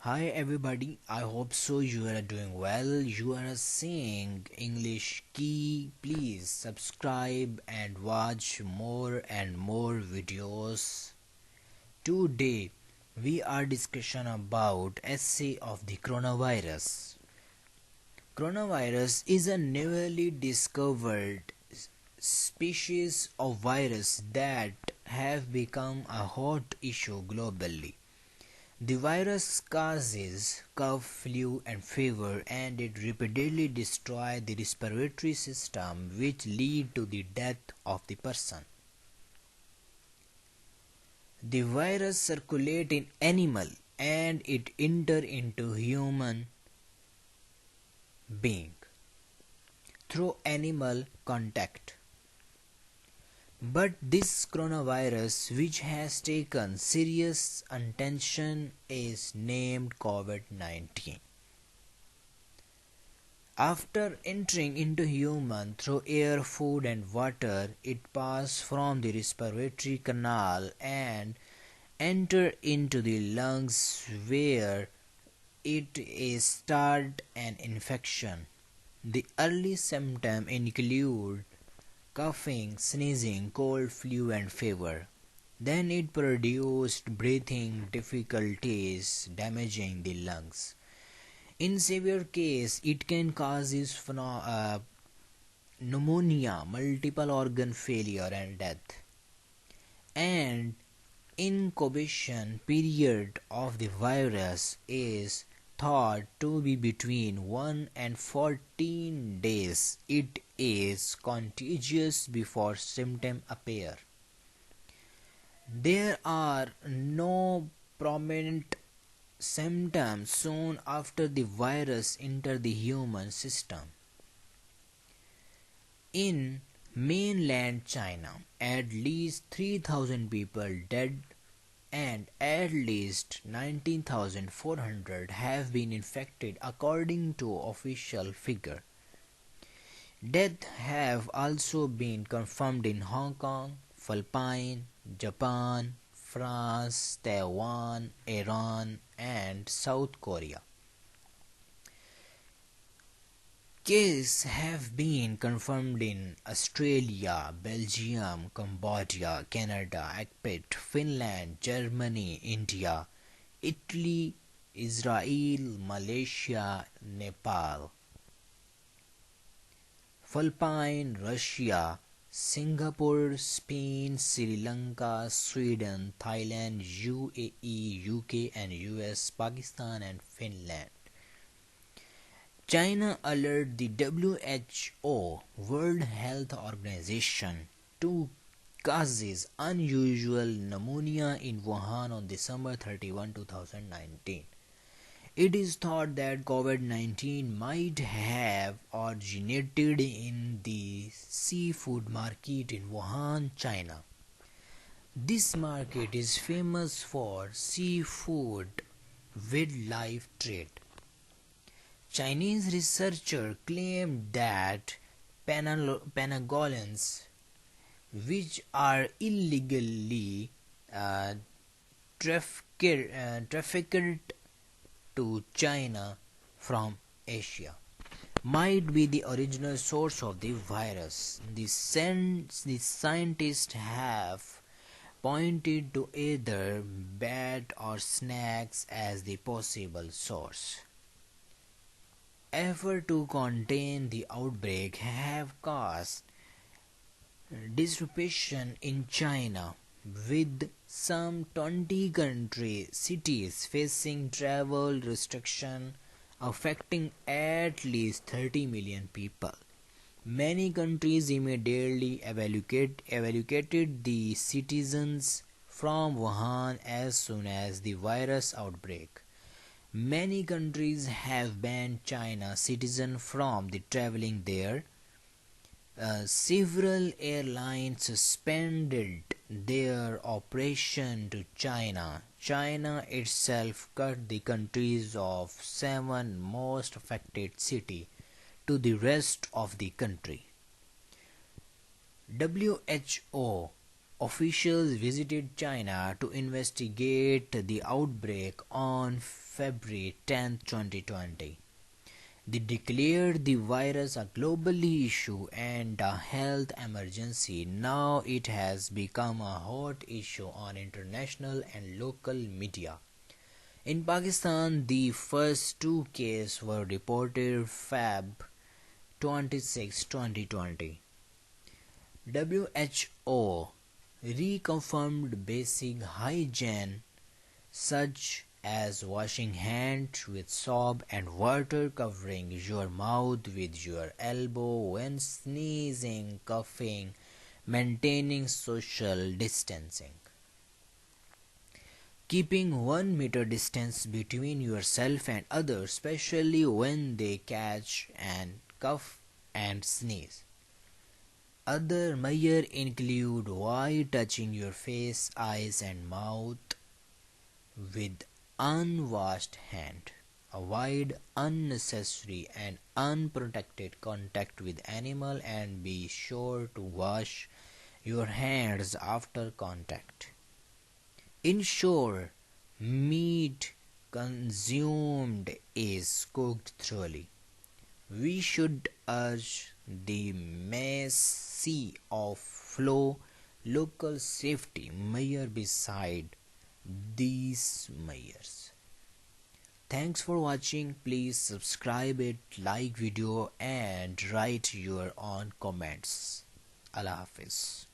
Hi everybody, I hope so you are doing well. You are seeing English Key. Please subscribe and watch more and more videos. Today we are discussion about essay of the coronavirus. Coronavirus is a newly discovered species of virus that have become a hot issue globally. The virus causes cough, flu, and fever, and it repeatedly destroys the respiratory system, which lead to the death of the person. The virus circulate in animal and it enter into human being through animal contact. But this coronavirus, which has taken serious attention, is named COVID-19. After entering into human through air, food and water, it passes from the respiratory canal and enter into the lungs where it is start an infection. The early symptoms include coughing, sneezing, cold, flu and fever. Then it produced breathing difficulties, damaging the lungs. In severe case, it can cause pneumonia, multiple organ failure and death. And incubation period of the virus is thought to be between 1 and 14 days. It is contagious before symptoms appear. There are no prominent symptoms soon after the virus entered the human system. In mainland China, at least 3,000 people dead and at least 19,400 have been infected according to official figure. Deaths have also been confirmed in Hong Kong, Philippines, Japan, France, Taiwan, Iran and South Korea. Cases have been confirmed in Australia, Belgium, Cambodia, Canada, Egypt, Finland, Germany, India, Italy, Israel, Malaysia, Nepal, Philippines, Russia, Singapore, Spain, Sri Lanka, Sweden, Thailand, UAE, UK and US, Pakistan and Finland. China alerted the WHO, World Health Organization, to causes unusual pneumonia in Wuhan on December 31, 2019. It is thought that COVID-19 might have originated in the seafood market in Wuhan, China. This market is famous for seafood wildlife trade. Chinese researchers claimed that pangolins, which are illegally uh, trafficked to China from Asia, might be the original source of the virus. The scientists have pointed to either bat or snakes as the possible source. Efforts to contain the outbreak have caused disruption in China, with some 20 cities facing travel restriction affecting at least 30 million people. Many countries immediately evacuated the citizens from Wuhan as soon as the virus outbreak. Many countries have banned China citizens from the traveling there. Several airlines suspended their operation to China. China itself cut the countries of 7 most affected cities to the rest of the country. WHO Officials visited China to investigate the outbreak on February 10, 2020. They declared the virus a global issue and a health emergency. Now it has become a hot issue on international and local media. In Pakistan, the first two cases were reported Feb 26, 2020. WHO reconfirmed basic hygiene such as washing hands with soap and water, covering your mouth with your elbow when sneezing, coughing, maintaining social distancing, keeping 1 meter distance between yourself and others, especially when they catch and cough and sneeze. Other measures include avoid touching your face, eyes, and mouth with unwashed hand. Avoid unnecessary and unprotected contact with animal and be sure to wash your hands after contact. Ensure meat consumed is cooked thoroughly. We should urge the mercy of flow local safety measure beside these measures. Thanks for watching. Please subscribe it, like video and write your own comments. Allah Hafiz.